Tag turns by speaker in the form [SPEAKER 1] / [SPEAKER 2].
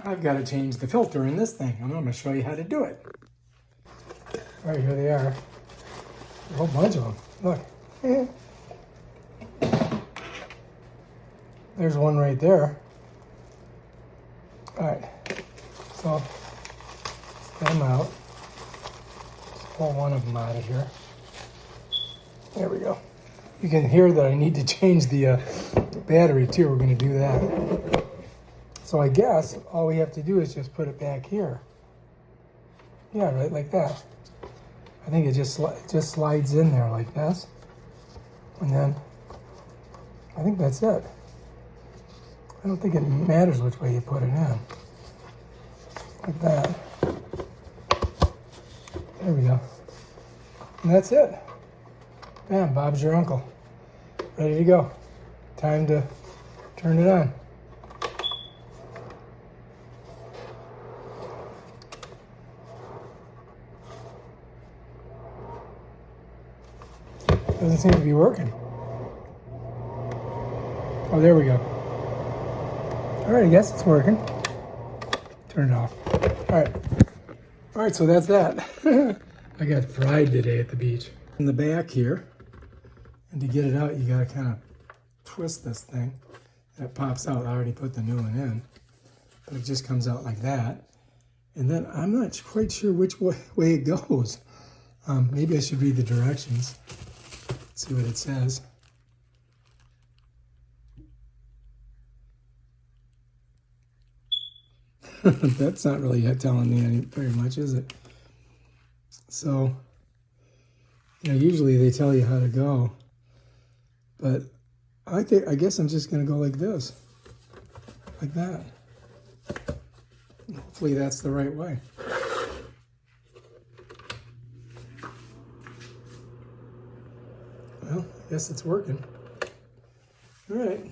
[SPEAKER 1] I've got to change the filter in this thing. I'm going to show you how to do it. All right, here they are. A whole bunch of them. Look. There's one right there. All right, so get them out. Just pull one of them out of here. There we go. You can hear that I need to change the battery too. We're going to do that. So I guess all we have to do is just put it back here. Yeah, right, like that. I think it just slides in there like this. And then I think that's it. I don't think it matters which way you put it in. Like that. There we go. And that's it. Bam, Bob's your uncle. Ready to go. Time to turn it on. Doesn't seem to be working. Oh, there we go. All right, I guess it's working. Turn it off. All right, so that's that. I got fried today at the beach. In the back here, and to get it out, you gotta kind of twist this thing. And it pops out. I already put the new one in, but it just comes out like that. And then I'm not quite sure which way it goes. Maybe I should read the directions. See what it says. That's not really telling me very much, is it? So, usually they tell you how to go, but I guess I'm just gonna go like this, like that. Hopefully that's the right way. Well, I guess it's working. All right.